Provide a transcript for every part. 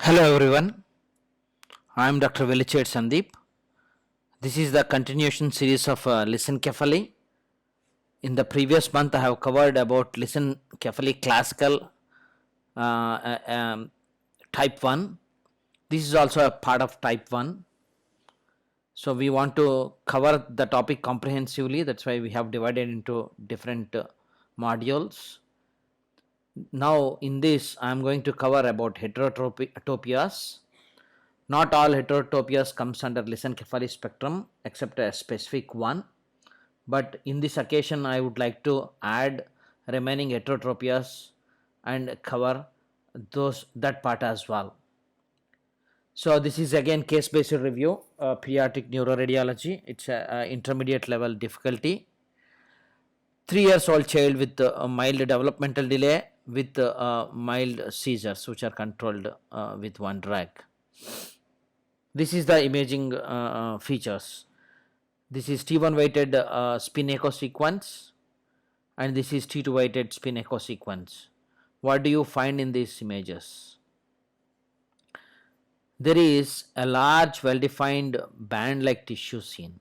Hello everyone, I am Dr. Velichet Sandeep. This is the continuation series of Listen Carefully. In the previous month, I have covered about Listen Carefully Classical uh, uh, um, Type 1. This is also a part of Type 1. So we want to cover the topic comprehensively. That's why we have divided into different modules. Now in this, I am going to cover about heterotopias. Not all heterotopias comes under listen carefully spectrum except a specific one. But in this occasion, I would like to add remaining heterotopias and cover that part as well. So this is again case-based review, pediatric neuroradiology. It's a intermediate level difficulty. 3 years old child with a mild developmental delay with mild seizures, which are controlled with one drug. This is the imaging features. This is T1 weighted spin echo sequence, and this is T2 weighted spin echo sequence. What do you find in these images? There is a large well-defined band-like tissue seen.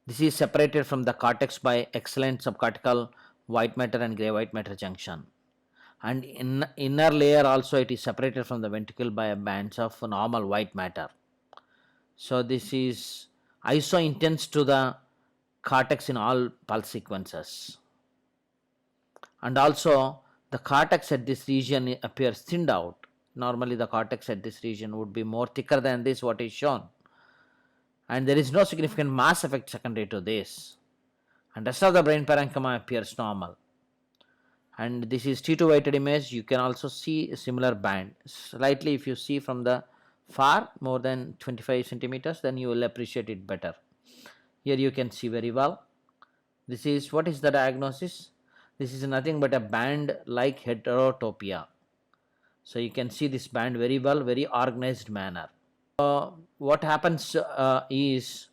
This is separated from the cortex by excellent subcortical white matter and gray white matter junction. And in inner layer also it is separated from the ventricle by bands of normal white matter. So this is iso-intense to the cortex in all pulse sequences. And also the cortex at this region appears thinned out. Normally the cortex at this region would be more thicker than this what is shown. And there is no significant mass effect secondary to this. And rest of the brain parenchyma appears normal. And this is T2 weighted image. You can also see a similar band. Slightly if you see from the far more than 25 centimeters, then you will appreciate it better. Here you can see very well. This is, what is the diagnosis? This is nothing but a band like heterotopia. So you can see this band very well, very organized manner. What happens is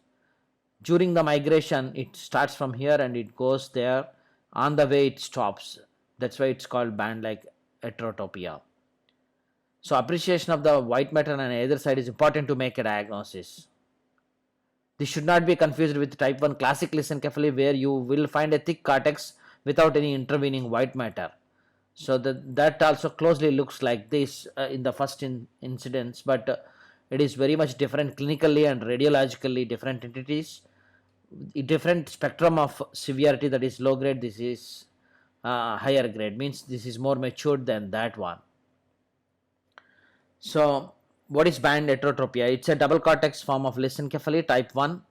during the migration it starts from here and it goes there. On the way it stops. That's why it's called band like heterotopia. So appreciation of the white matter on either side is important to make a diagnosis. This should not be confused with type 1 classic listen carefully, where you will find a thick cortex without any intervening white matter. So that also closely looks like this in the first incidence, but it is very much different clinically and radiologically, different entities, different spectrum of severity. That is low grade, this is higher grade, means this is more matured than that one. So what is band heterotopia? It's a double cortex form of listen carefully type 1.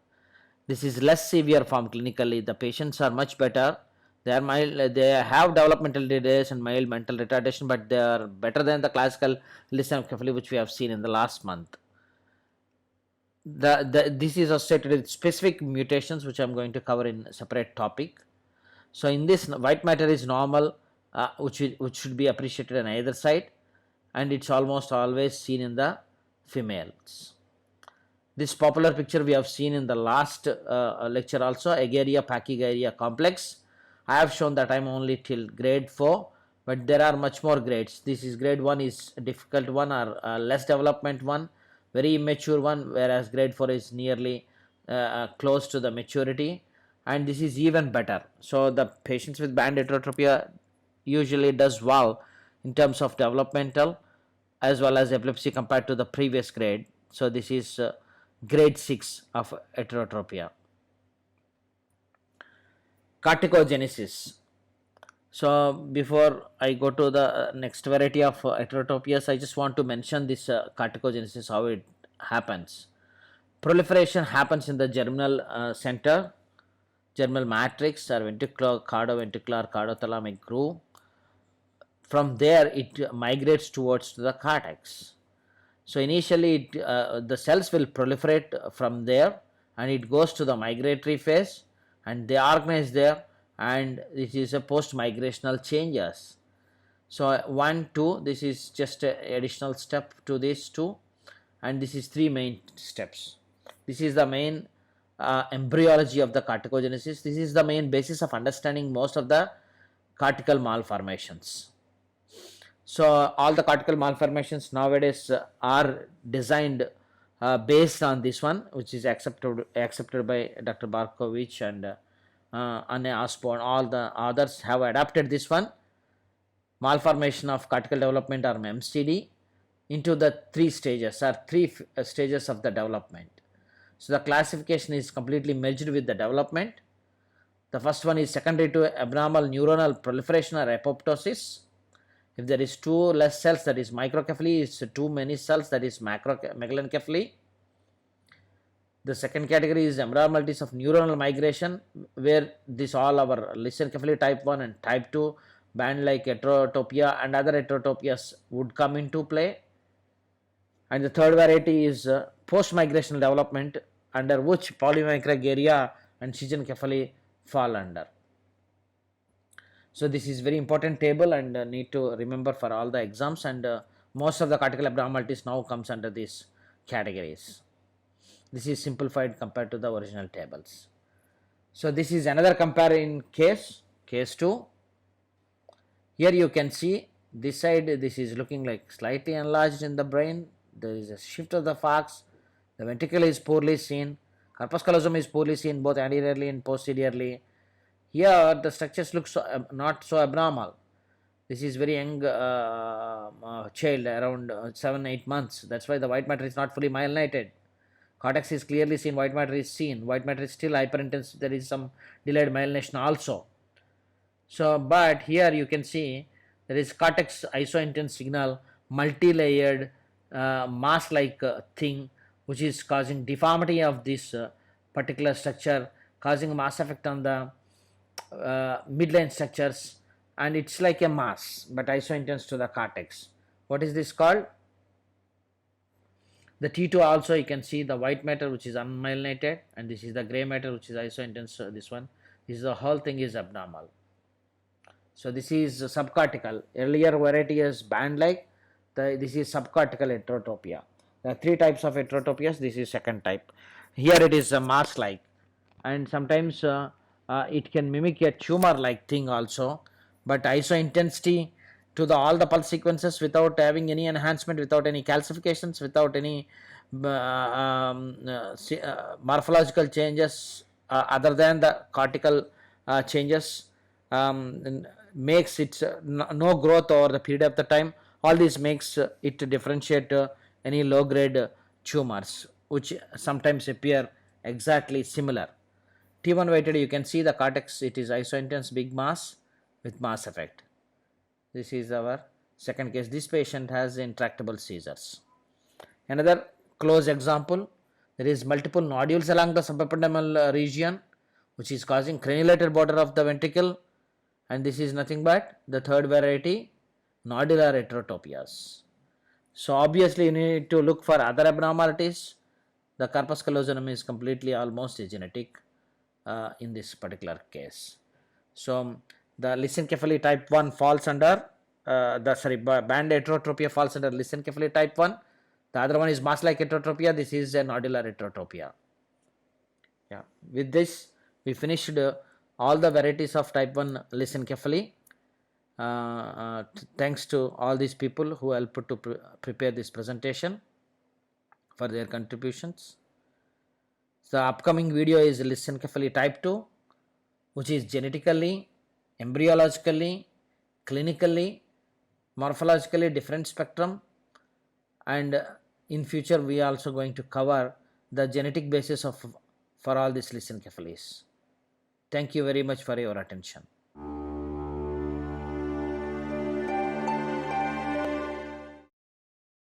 This is less severe form clinically. The patients are much better. They are mild, they have developmental delays and mild mental retardation, but they are better than the classical listen carefully which we have seen in the last month. This is associated with specific mutations which I am going to cover in a separate topic. So in this, white matter is normal, which should be appreciated on either side, and it's almost always seen in the females. This popular picture we have seen in the last lecture also, Ageria pachygyria complex. I have shown that I'm only till grade 4, but there are much more grades. This is grade 1 is a difficult one, or less development one, very immature one, whereas grade 4 is nearly close to the maturity, and this is even better. So the patients with band heterotopia usually does well in terms of developmental as well as epilepsy compared to the previous grade. So this is grade 6 of heterotopia. Corticogenesis. So before I go to the next variety of heterotopias, I just want to mention this corticogenesis, how it happens. Proliferation happens in the germinal center, germinal matrix, or ventricular, cardoventricular, cardothalamic groove. From there it migrates towards the cortex. So initially the cells will proliferate from there, and it goes to the migratory phase, and they organize there, and this is a post migrational changes. So 1 2, this is just an additional step to this 2, and this is 3 main steps. This is the main embryology of the corticogenesis. This is the main basis of understanding most of the cortical malformations. So all the cortical malformations nowadays are designed based on this one, which is accepted by Dr. Barkovich and Anne Osborne. All the others have adapted this one, malformation of cortical development or MCD, into the three stages or stages of the development. So the classification is completely merged with the development. The first one is secondary to abnormal neuronal proliferation or apoptosis. If there is two less cells, that is microcephaly. It's too many cells, that is megalencephaly. The second category is abnormalities of neuronal migration, where this all our lissencephaly type 1 and type 2, band like heterotopia and other heterotopias would come into play. And the third variety is post-migrational development, under which polymicrogyria and schizencephaly fall under. So this is very important table and need to remember for all the exams, and most of the cortical abnormalities now comes under these categories. This is simplified compared to the original tables. So this is another comparing case 2. Here you can see this side, this is looking like slightly enlarged in the brain. There is a shift of the falx. The ventricle is poorly seen. Corpus callosum is poorly seen both anteriorly and posteriorly. Here the structures look not so abnormal. This is very young child, around 7-8 months. That's why the white matter is not fully myelinated. Cortex is clearly seen, white matter is seen. White matter is still hyperintense. There is some delayed myelination also. So, but here you can see there is cortex isointense signal, multi-layered mass-like thing, which is causing deformity of this particular structure, causing mass effect on the midline structures, and it's like a mass but isointense to the cortex. What is this called? The T2 also you can see the white matter which is unmyelinated, and this is the gray matter which is isointense. This one, this is the whole thing is abnormal. So this is subcortical. Earlier variety is band-like. This is subcortical heterotopia. There are three types of heterotopias. This is second type. Here it is a mass-like, and sometimes it can mimic a tumor-like thing also. But isointensity to all the pulse sequences without having any enhancement, without any calcifications, without any morphological changes other than the cortical changes, makes it no growth over the period of the time. All this makes it differentiate any low grade tumors which sometimes appear exactly similar. T1 weighted, you can see the cortex, it is isointense big mass with mass effect. This is our second case. This patient has intractable seizures. Another close example, there is multiple nodules along the subependymal region which is causing crenulated border of the ventricle, and this is nothing but the third variety, nodular heterotopias. So obviously you need to look for other abnormalities. The corpus callosum is completely almost genetic in this particular case. So the lissencephaly type 1 falls under band heterotopia falls under lissencephaly type 1. The other one is mass-like heterotopia. This is a nodular heterotopia. Yeah. With this, we finished all the varieties of type 1 lissencephaly. Thanks to all these people who helped to prepare this presentation for their contributions. The upcoming video is lissencephaly type 2, which is genetically, embryologically, clinically, morphologically different spectrum, and in future we are also going to cover the genetic basis of for all these lissencephalies. Thank you very much for your attention.